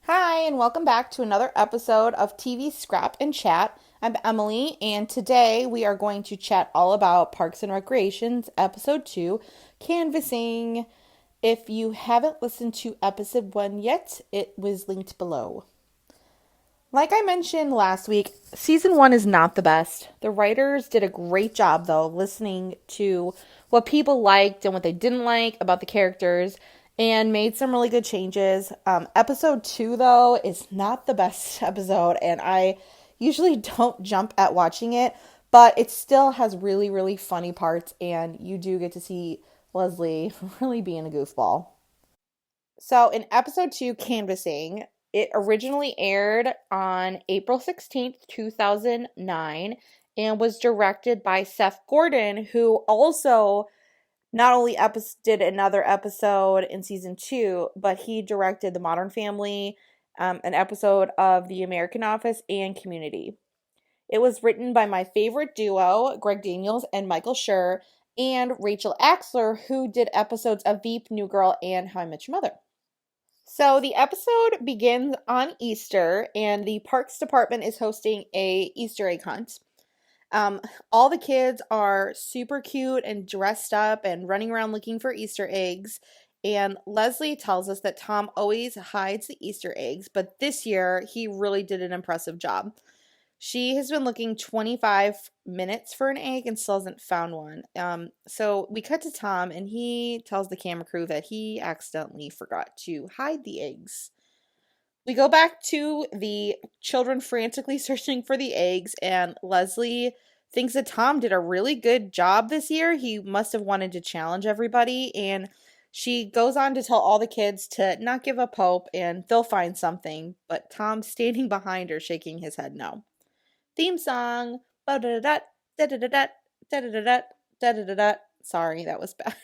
Hi, and welcome back to another episode of TV Scrap and Chat. I'm Emily, and today we are going to chat all about Parks and Recreations, Episode 2, Canvassing. If you haven't listened to Episode 1 yet, it was linked below. Like I mentioned last week, Season 1 is not the best. The writers did a great job, though, listening to what people liked and what they didn't like about the characters and made some really good changes. Episode 2, though, is not the best episode, and I usually don't jump at watching it, but it still has really, really funny parts, and you do get to see Leslie really being a goofball. So in episode 2, Canvassing, it originally aired on April 16th, 2009, and was directed by Seth Gordon, who also not only did another episode in season 2, but he directed The Modern Family, an episode of The American Office, and Community. It was written by my favorite duo, Greg Daniels and Michael Schur, and Rachel Axler, who did episodes of Veep, New Girl, and How I Met Your Mother. So the episode begins on Easter, and the Parks Department is hosting a Easter egg hunt. Um, all the kids are super cute and dressed up and running around looking for Easter eggs. And Leslie tells us that Tom always hides the Easter eggs, but this year he really did an impressive job. She has been looking 25 minutes for an egg and still hasn't found one. So we cut to Tom, and he tells the camera crew that he accidentally forgot to hide the eggs. We go back to the children frantically searching for the eggs, and Leslie thinks that Tom did a really good job this year. He must have wanted to challenge everybody, and she goes on to tell all the kids to not give up hope and they'll find something, but Tom's standing behind her, shaking his head no. Theme song. Ba-da-da-da, da-da-da-da, da-da-da-da, da-da-da-da. Sorry, that was bad.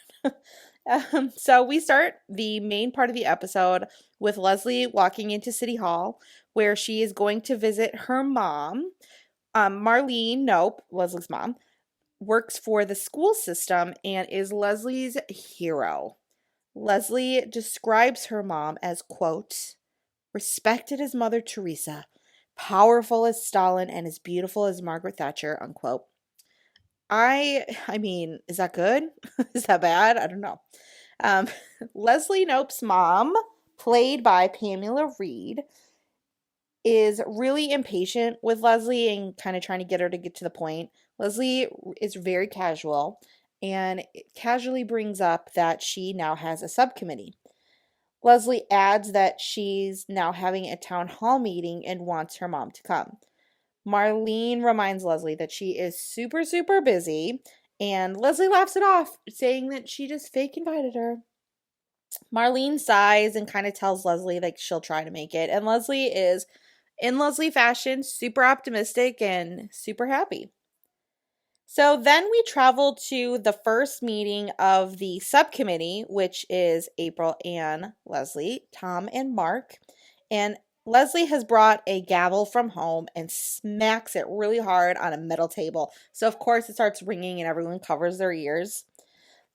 So we start the main part of the episode with Leslie walking into City Hall, where she is going to visit her mom. Marlene Knope, Leslie's mom, works for the school system and is Leslie's hero. Leslie describes her mom as, quote, respected as Mother Teresa, powerful as Stalin, and as beautiful as Margaret Thatcher, unquote. I mean, is that good? Is that bad? I don't know. Um, Leslie Knope's mom, played by Pamela Reed, is really impatient with Leslie and kind of trying to get her to get to the point. Leslie is very casual and casually brings up that she now has a subcommittee. Leslie adds that she's now having a town hall meeting and wants her mom to come. Marlene reminds Leslie that she is super, super busy, and Leslie laughs it off, saying that she just fake invited her. Marlene sighs and kind of tells Leslie like she'll try to make it, and Leslie is, in Leslie fashion, super optimistic and super happy. So then we travel to the first meeting of the subcommittee, which is April and Leslie, Tom and Mark. And Leslie has brought a gavel from home and smacks it really hard on a metal table. So, of course, it starts ringing and everyone covers their ears.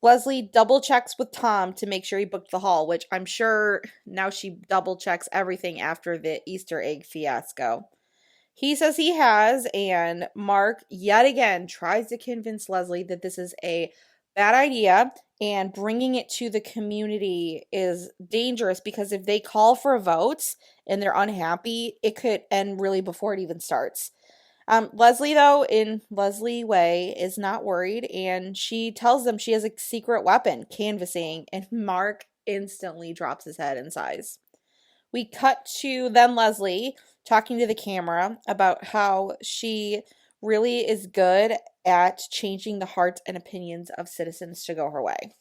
Leslie double checks with Tom to make sure he booked the hall, which I'm sure now she double checks everything after the Easter egg fiasco. He says he has, and Mark yet again tries to convince Leslie that this is a bad idea and bringing it to the community is dangerous because if they call for votes and they're unhappy, it could end really before it even starts. Leslie, though, in Leslie way, is not worried, and she tells them she has a secret weapon, canvassing, and Mark instantly drops his head and sighs. We cut to then Leslie talking to the camera about how she really is good at changing the hearts and opinions of citizens to go her way.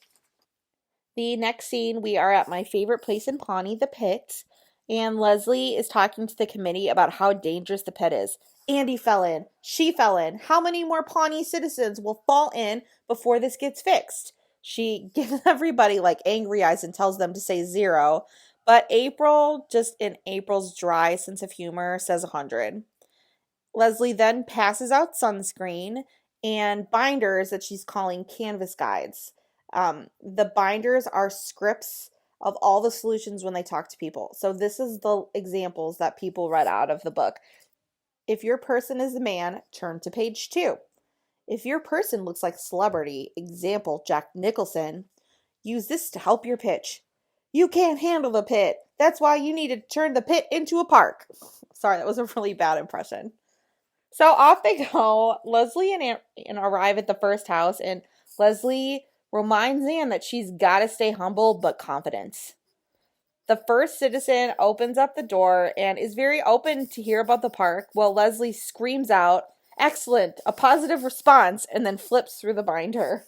The next scene, we are at my favorite place in Pawnee, the pit, and Leslie is talking to the committee about how dangerous the pit is. Andy fell in. She fell in. How many more Pawnee citizens will fall in before this gets fixed? She gives everybody like angry eyes and tells them to say 0. But April, just in April's dry sense of humor, says 100. Leslie then passes out sunscreen and binders that she's calling canvas guides. The binders are scripts of all the solutions when they talk to people. So this is the examples that people read out of the book. If your person is a man, turn to page 2. If your person looks like celebrity, example Jack Nicholson, use this to help your pitch. You can't handle the pit. That's why you need to turn the pit into a park. Sorry, that was a really bad impression. So off they go. Leslie and Anne arrive at the first house, and Leslie reminds Anne that she's got to stay humble but confident. The first citizen opens up the door and is very open to hear about the park, while Leslie screams out, "Excellent, a positive response," and then flips through the binder.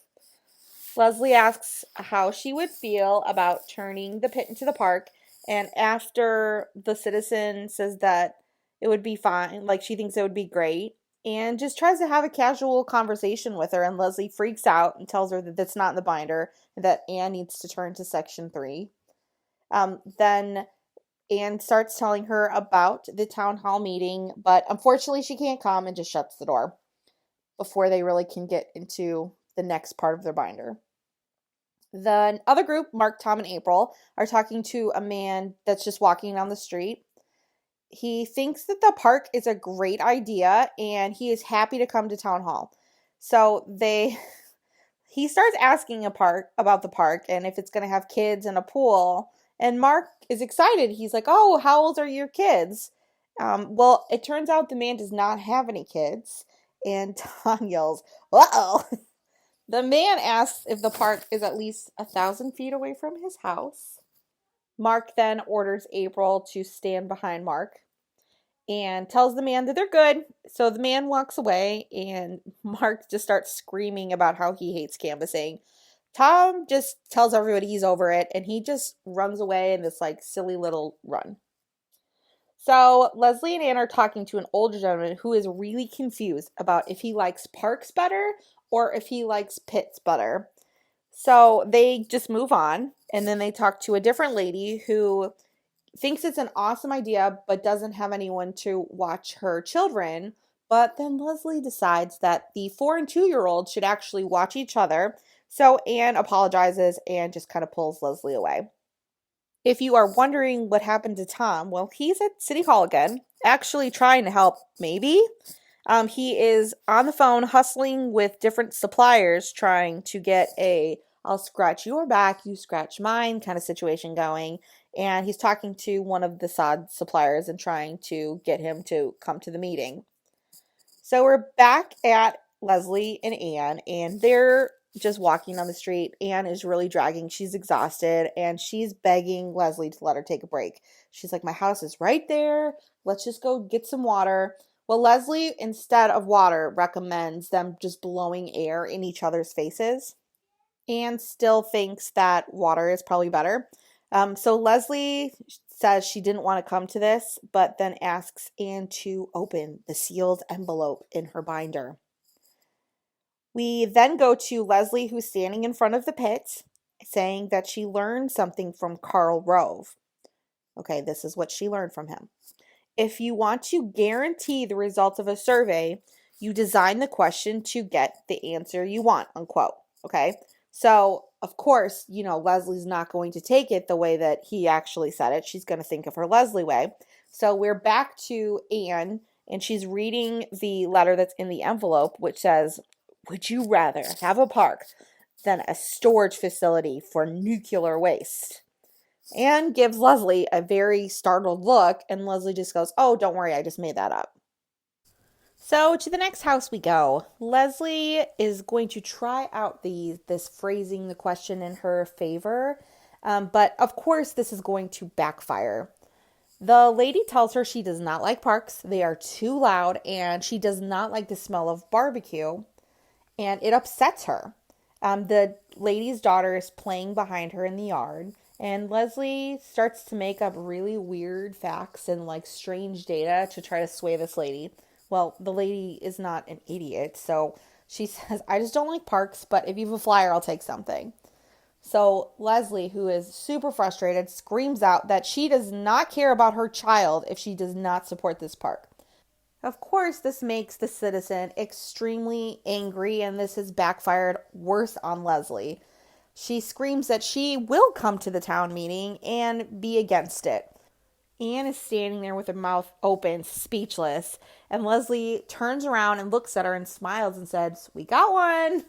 Leslie asks how she would feel about turning the pit into the park, and after the citizen says that it would be fine, like she thinks it would be great, and just tries to have a casual conversation with her, and Leslie freaks out and tells her that that's not in the binder and that Anne needs to turn to section 3. Then Anne starts telling her about the town hall meeting, but unfortunately she can't come and just shuts the door before they really can get into the next part of their binder. The other group, Mark, Tom, and April, are talking to a man that's just walking down the street. He thinks that the park is a great idea and he is happy to come to town hall. So he starts asking about the park and if it's going to have kids and a pool. And Mark is excited. He's like, "Oh, how old are your kids?" Well, it turns out the man does not have any kids. And Tom yells, "Uh-oh." The man asks if the park is at least 1,000 feet away from his house. Mark then orders April to stand behind Mark and tells the man that they're good. So the man walks away and Mark just starts screaming about how he hates canvassing. Tom just tells everybody he's over it and he just runs away in this like silly little run. So Leslie and Anne are talking to an older gentleman who is really confused about if he likes parks better or if he likes pits better. So they just move on and then they talk to a different lady who thinks it's an awesome idea but doesn't have anyone to watch her children. But then Leslie decides that the 4 and 2-year-olds should actually watch each other. So Anne apologizes and just kind of pulls Leslie away. If you are wondering what happened to Tom, well, he's at City Hall again, actually trying to help, maybe. He is on the phone hustling with different suppliers trying to get a "I'll scratch your back, you scratch mine" kind of situation going. And he's talking to one of the sod suppliers and trying to get him to come to the meeting. So we're back at Leslie and Anne, and they're just walking on the street. Anne is really dragging. She's exhausted, and she's begging Leslie to let her take a break. She's like, "My house is right there. Let's just go get some water." Well, Leslie, instead of water, recommends them just blowing air in each other's faces. Anne still thinks that water is probably better. So Leslie says she didn't want to come to this, but then asks Anne to open the sealed envelope in her binder. We then go to Leslie, who's standing in front of the pit, saying that she learned something from Karl Rove. Okay, this is what she learned from him. If you want to guarantee the results of a survey, you design the question to get the answer you want, unquote. Okay, so of course, Leslie's not going to take it the way that he actually said it. She's going to think of her Leslie way. So we're back to Anne, and she's reading the letter that's in the envelope, which says, "Would you rather have a park than a storage facility for nuclear waste?" Anne gives Leslie a very startled look, and Leslie just goes, "Oh, don't worry, I just made that up." So to the next house we go. Leslie is going to try out this phrasing the question in her favor, but of course this is going to backfire. The lady tells her she does not like parks. They are too loud, and she does not like the smell of barbecue, and it upsets her. The lady's daughter is playing behind her in the yard, and Leslie starts to make up really weird facts and like strange data to try to sway this lady. Well, the lady is not an idiot, so she says, "I just don't like parks, but if you have a flyer, I'll take something." So Leslie, who is super frustrated, screams out that she does not care about her child if she does not support this park. Of course, this makes the citizen extremely angry, and this has backfired worse on Leslie. She screams that she will come to the town meeting and be against it. Anne is standing there with her mouth open, speechless, and Leslie turns around and looks at her and smiles and says, "We got one."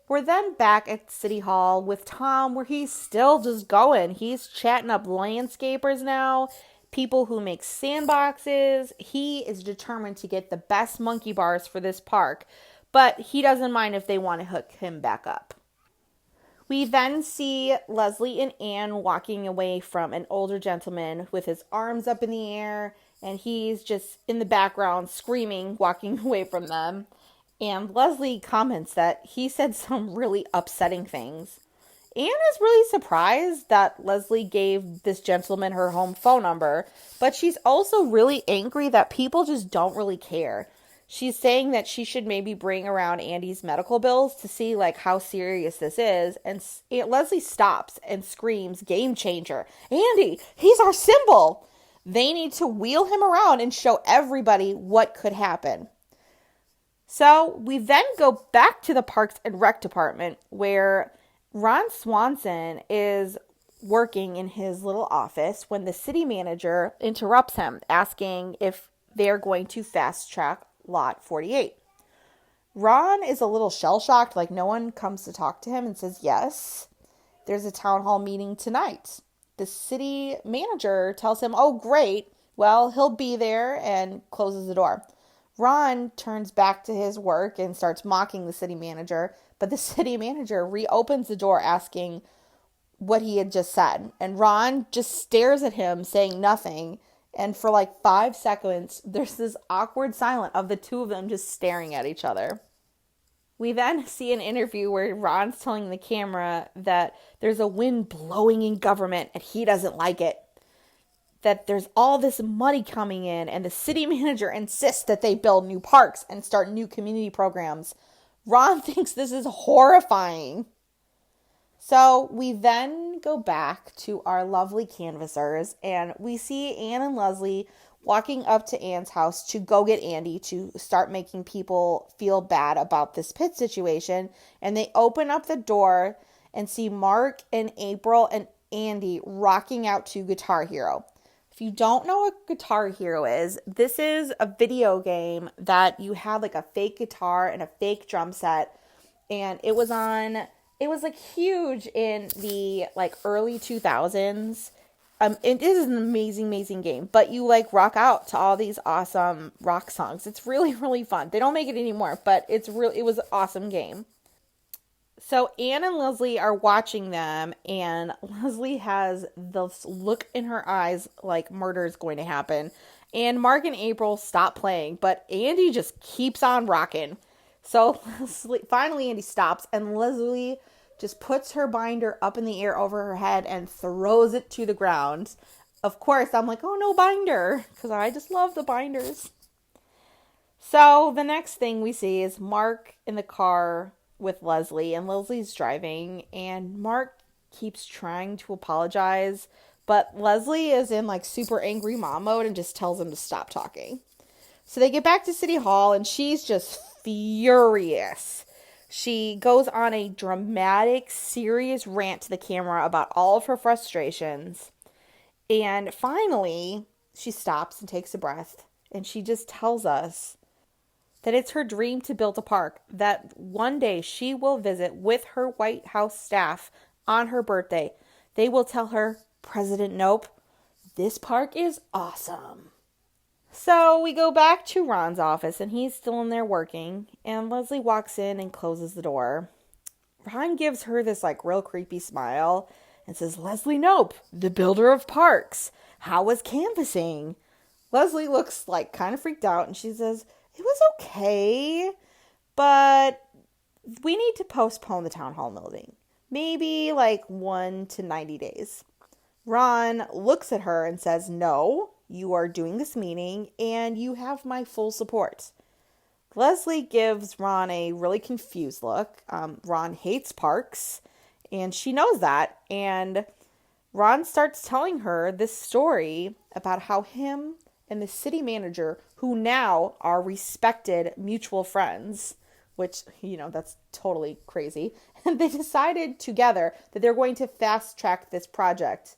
We're then back at City Hall with Tom, where he's still just going. He's chatting up landscapers now, people who make sandboxes. He is determined to get the best monkey bars for this park, but he doesn't mind if they want to hook him back up. We then see Leslie and Anne walking away from an older gentleman with his arms up in the air, and he's just in the background screaming, walking away from them. And Leslie comments that he said some really upsetting things. Anne is really surprised that Leslie gave this gentleman her home phone number, but she's also really angry that people just don't really care. She's saying that she should maybe bring around Andy's medical bills to see like how serious this is. And Leslie stops and screams, "Game changer. Andy, he's our symbol." They need to wheel him around and show everybody what could happen. So we then go back to the Parks and Rec department where Ron Swanson is working in his little office when the city manager interrupts him, asking if they're going to fast track Lot 48. Ron is a little shell-shocked, like no one comes to talk to him, and says, "Yes, there's a town hall meeting tonight." The city manager tells him, "Oh, great. Well, he'll be there," and closes the door. Ron turns back to his work and starts mocking the city manager, but the city manager reopens the door asking what he had just said. And Ron just stares at him, saying nothing. And for like 5 seconds, there's this awkward silence of the two of them just staring at each other. We then see an interview where Ron's telling the camera that there's a wind blowing in government and he doesn't like it. That there's all this money coming in and the city manager insists that they build new parks and start new community programs. Ron thinks this is horrifying. So we then go back to our lovely canvassers and we see Anne and Leslie walking up to Anne's house to go get Andy to start making people feel bad about this pit situation. And they open up the door and see Mark and April and Andy rocking out to Guitar Hero. If you don't know what Guitar Hero is, this is a video game that you have like a fake guitar and a fake drum set. And it was like huge in the like early 2000s. It is an amazing, amazing game, but you like rock out to all these awesome rock songs. It's really, really fun. They don't make it anymore, but it was an awesome game. So Anne and Leslie are watching them, and Leslie has this look in her eyes like murder is going to happen. And Mark and April stop playing, but Andy just keeps on rocking. So finally Andy stops, and Leslie just puts her binder up in the air over her head and throws it to the ground. Of course, I'm like, "Oh, no binder," because I just love the binders. So the next thing we see is Mark in the car with Leslie, and Leslie's driving, and Mark keeps trying to apologize, but Leslie is in like super angry mom mode and just tells him to stop talking. So they get back to City Hall, and she's just furious. She goes on a dramatic, serious rant to the camera about all of her frustrations. And finally, she stops and takes a breath. And she just tells us that it's her dream to build a park, that one day she will visit with her White House staff on her birthday. They will tell her, "President Knope, this park is awesome." So we go back to Ron's office, and he's still in there working, and Leslie walks in and closes the door. Ron gives her this like real creepy smile and says, "Leslie Knope, the builder of parks. How was canvassing?" Leslie looks like kind of freaked out, and she says, "It was okay, but we need to postpone the town hall meeting. Maybe like 1 to 90 days. Ron looks at her and says, "No, you are doing this meeting and you have my full support." Leslie gives Ron a really confused look. Ron hates parks, and she knows that. And Ron starts telling her this story about how him and the city manager, who now are respected mutual friends, which, that's totally crazy. and they decided together that they're going to fast track this project.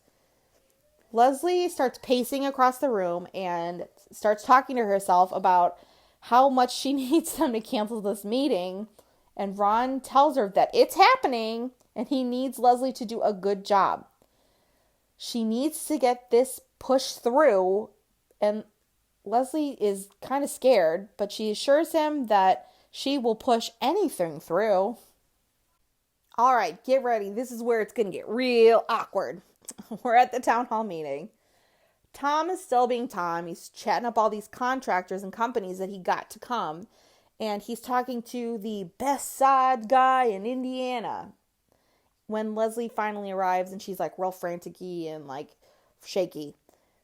Leslie starts pacing across the room and starts talking to herself about how much she needs them to cancel this meeting. And Ron tells her that it's happening and he needs Leslie to do a good job. She needs to get this pushed through, and Leslie is kind of scared, but she assures him that she will push anything through. All right, get ready. This is where it's going to get real awkward. We're at the town hall meeting. Tom is still being Tom. He's chatting up all these contractors and companies that he got to come. And he's talking to the best sod guy in Indiana. When Leslie finally arrives and she's like real frantic-y and like shaky.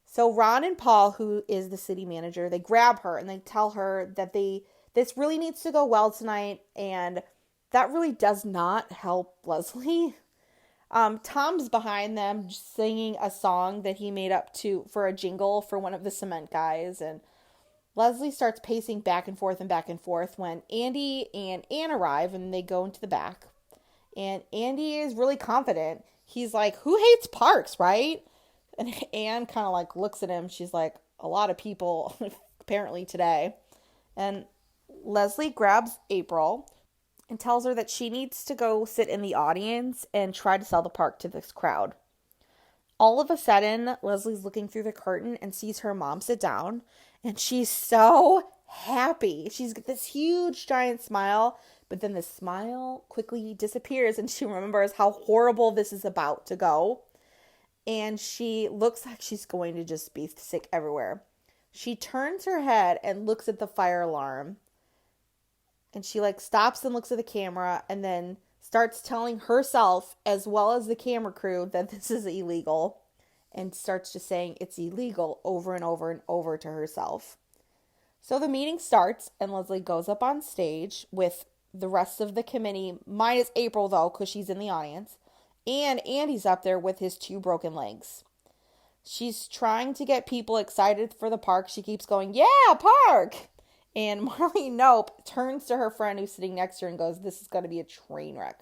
So Ron and Paul, who is the city manager, they grab her and they tell her that this really needs to go well tonight, and that really does not help Leslie. Tom's behind them singing a song that he made up for a jingle for one of the cement guys, and Leslie starts pacing back and forth when Andy and Ann arrive and they go into the back. And Andy is really confident. He's like, who hates parks, right? And Anne kind of like looks at him. She's like, a lot of people apparently today. And Leslie grabs April and tells her that she needs to go sit in the audience and try to sell the park to this crowd. All of a sudden, Leslie's looking through the curtain and sees her mom sit down. And she's so happy. She's got this huge giant smile. But then the smile quickly disappears and she remembers how horrible this is about to go. And she looks like she's going to just be sick everywhere. She turns her head and looks at the fire alarm. And she like stops and looks at the camera and then starts telling herself as well as the camera crew that this is illegal. And starts just saying it's illegal over and over and over to herself. So the meeting starts and Leslie goes up on stage with the rest of the committee, minus April though, because she's in the audience. And Andy's up there with his 2 broken legs. She's trying to get people excited for the park. She keeps going, yeah, park! And Marley Knope turns to her friend who's sitting next to her and goes, this is going to be a train wreck.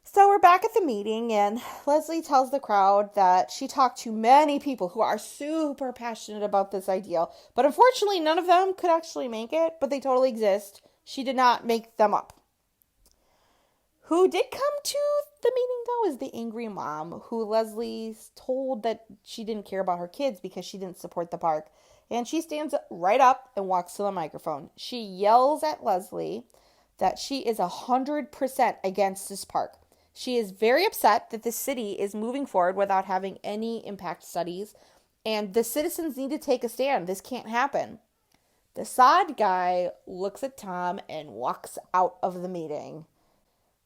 So we're back at the meeting and Leslie tells the crowd that she talked to many people who are super passionate about this idea. But unfortunately, none of them could actually make it, but they totally exist. She did not make them up. Who did come to the meeting, though, is the angry mom, who Leslie told that she didn't care about her kids because she didn't support the park. And she stands right up and walks to the microphone. She yells at Leslie that she is 100% against this park. She is very upset that the city is moving forward without having any impact studies. And the citizens need to take a stand. This can't happen. The sod guy looks at Tom and walks out of the meeting.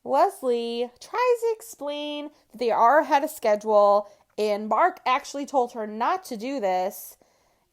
Leslie tries to explain that they are ahead of schedule and Mark actually told her not to do this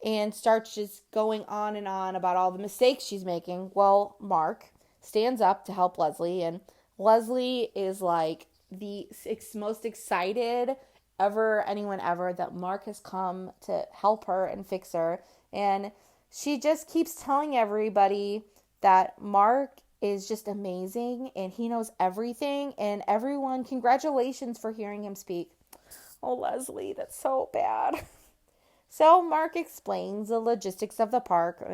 and starts just going on and on about all the mistakes she's making. Well, Mark stands up to help Leslie and Leslie is like the most excited anyone ever that Mark has come to help her and fix her. And she just keeps telling everybody that Mark is just amazing and he knows everything and everyone, congratulations for hearing him speak. Oh, Leslie, that's so bad. So Mark explains the logistics of the park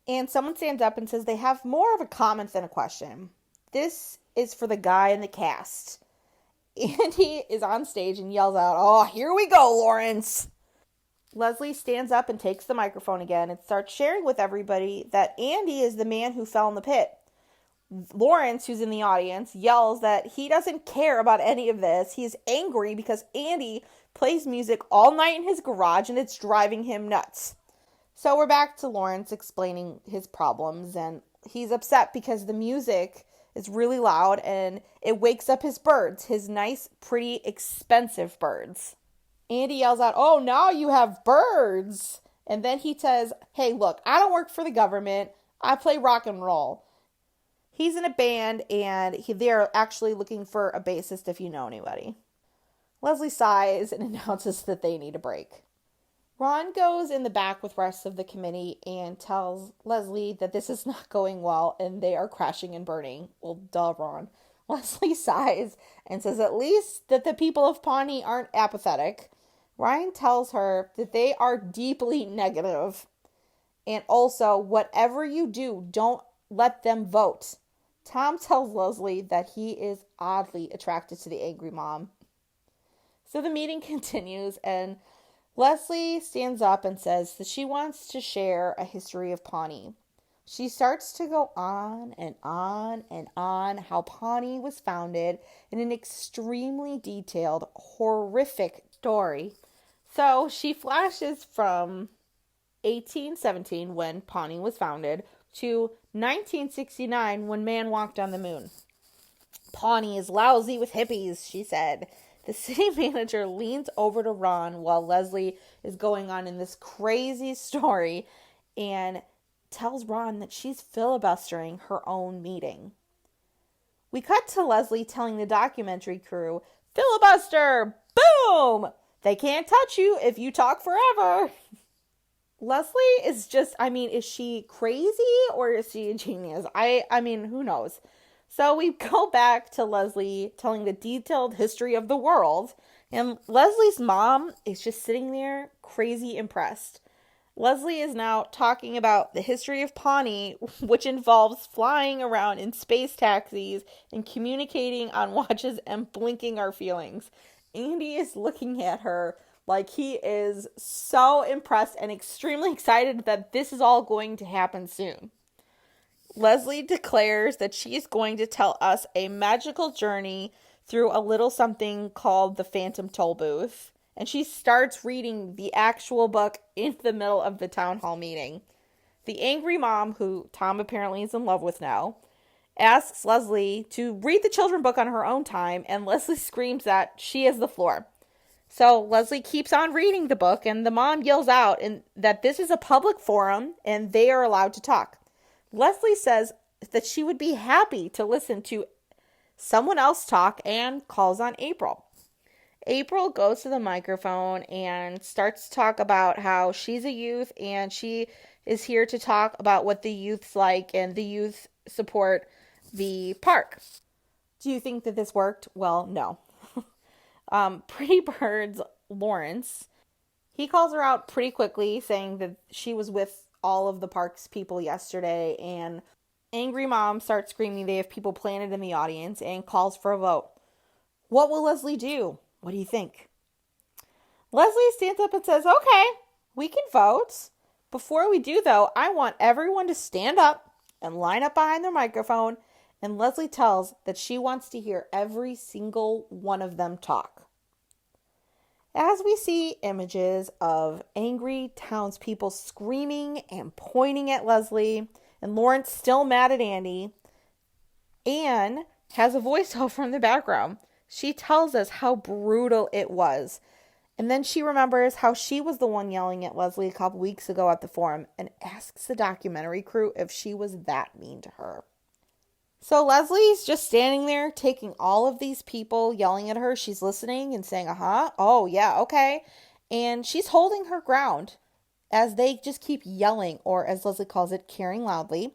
and someone stands up and says they have more of a comment than a question. This is for the guy in the cast. Andy is on stage and yells out, oh, here we go, Lawrence. Leslie stands up and takes the microphone again and starts sharing with everybody that Andy is the man who fell in the pit. Lawrence, who's in the audience, yells that he doesn't care about any of this. He's angry because Andy plays music all night in his garage and it's driving him nuts. So we're back to Lawrence explaining his problems and he's upset because the music is really loud and it wakes up his birds, his nice, pretty, expensive birds. Andy yells out, oh, now you have birds. And then he says, hey, look, I don't work for the government. I play rock and roll. He's in a band and they're actually looking for a bassist if you know anybody. Leslie sighs and announces that they need a break. Ron goes in the back with the rest of the committee and tells Leslie that this is not going well and they are crashing and burning. Well, duh, Ron. Leslie sighs and says at least that the people of Pawnee aren't apathetic. Ryan tells her that they are deeply negative. And also, whatever you do, don't let them vote. Tom tells Leslie that he is oddly attracted to the angry mom. So the meeting continues, and Leslie stands up and says that she wants to share a history of Pawnee. She starts to go on and on and on how Pawnee was founded in an extremely detailed, horrific story. So she flashes from 1817, when Pawnee was founded, to 1969, when man walked on the moon. Pawnee is lousy with hippies, she said. The city manager leans over to Ron while Leslie is going on in this crazy story and tells Ron that she's filibustering her own meeting. We cut to Leslie telling the documentary crew, "Filibuster! Boom! They can't touch you if you talk forever." Leslie is just, is she crazy or is she a genius? Who knows? So we go back to Leslie telling the detailed history of the world, and Leslie's mom is just sitting there crazy impressed. Leslie is now talking about the history of Pawnee, which involves flying around in space taxis and communicating on watches and blinking our feelings. Andy is looking at her like he is so impressed and extremely excited that this is all going to happen soon. Leslie declares that she's going to tell us a magical journey through a little something called the Phantom Toll Booth. And she starts reading the actual book in the middle of the town hall meeting. The angry mom, who Tom apparently is in love with now, asks Leslie to read the children's book on her own time, and Leslie screams that she has the floor. So Leslie keeps on reading the book, and the mom yells out that this is a public forum and they are allowed to talk. Leslie says that she would be happy to listen to someone else talk and calls on April. April goes to the microphone and starts to talk about how she's a youth and she is here to talk about what the youth's like and the youth support the park. Do you think that this worked? Well, no. Pretty Bird's Lawrence, he calls her out pretty quickly, saying that she was with all of the park's people yesterday, and angry mom starts screaming they have people planted in the audience and calls for a vote. What will Leslie do? What do you think? Leslie stands up and says, "Okay, we can vote. Before we do, though, I want everyone to stand up and line up behind their microphone." And Leslie tells that she wants to hear every single one of them talk. As we see images of angry townspeople screaming and pointing at Leslie, and Lawrence still mad at Andy, Anne has a voiceover in the background. She tells us how brutal it was. And then she remembers how she was the one yelling at Leslie a couple weeks ago at the forum and asks the documentary crew if she was that mean to her. So Leslie's just standing there taking all of these people yelling at her. She's listening and saying, oh yeah, okay. And she's holding her ground as they just keep yelling, or as Leslie calls it, caring loudly.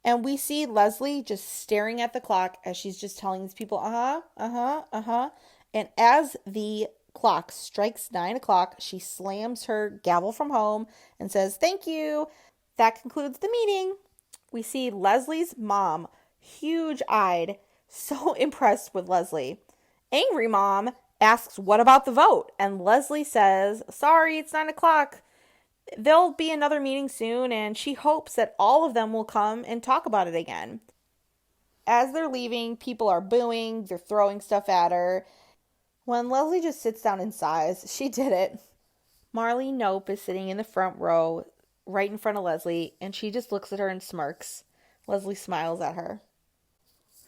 And we see Leslie just staring at the clock as she's just telling these people, And as the clock strikes 9 o'clock, she slams her gavel from home and says, "Thank you. That concludes the meeting." We see Leslie's mom, huge-eyed, so impressed with Leslie. Angry mom asks, "What about the vote?" And Leslie says, "Sorry, it's 9 o'clock. There'll be another meeting soon," and she hopes that all of them will come and talk about it again. As they're leaving, people are booing, they're throwing stuff at her. When Leslie just sits down and sighs, she did it. Marley Knope is sitting in the front row, right in front of Leslie, and she just looks at her and smirks. Leslie smiles at her.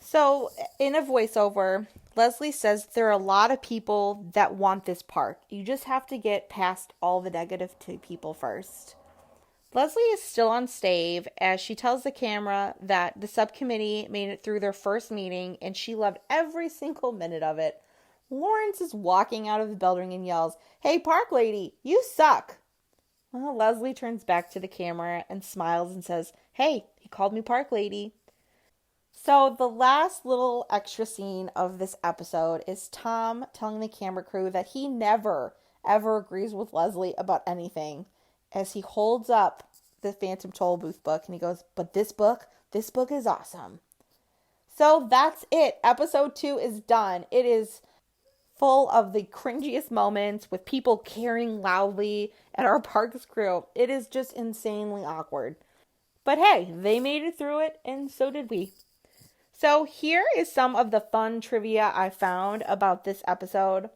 So, in a voiceover, Leslie says there are a lot of people that want this park. You just have to get past all the negative people first. Leslie is still on stave as she tells the camera that the subcommittee made it through their first meeting and she loved every single minute of it. Lawrence is walking out of the building and yells, "Hey, park lady, you suck." Well, Leslie turns back to the camera and smiles and says, "Hey, he called me park lady." So, the last little extra scene of this episode is Tom telling the camera crew that he never, ever agrees with Leslie about anything as he holds up the Phantom Toll Booth book and he goes, "But this book is awesome." So, that's it. Episode 2 is done. It is full of the cringiest moments with people caring loudly at our parks crew. It is just insanely awkward. But hey, they made it through it, and so did we. So here is some of the fun trivia I found about this episode.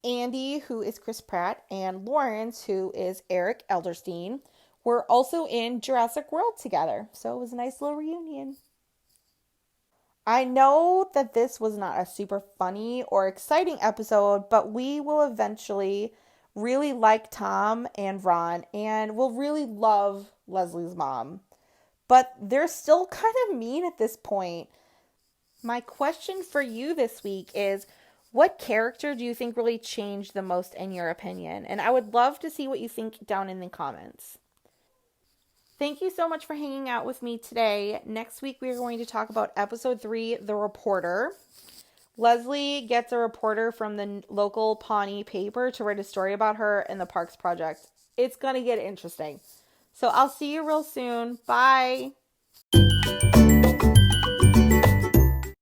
Andy, who is Chris Pratt, and Lawrence, who is Eric Elderstein, were also in Jurassic World together. So it was a nice little reunion. I know that this was not a super funny or exciting episode, but we will eventually really like Tom and Ron and will really love Leslie's mom. But they're still kind of mean at this point. My question for you this week is, what character do you think really changed the most in your opinion? And I would love to see what you think down in the comments. Thank you so much for hanging out with me today. Next week, we are going to talk about episode 3, The Reporter. Leslie gets a reporter from the local Pawnee paper to write a story about her and the Parks Project. It's going to get interesting. So I'll see you real soon. Bye.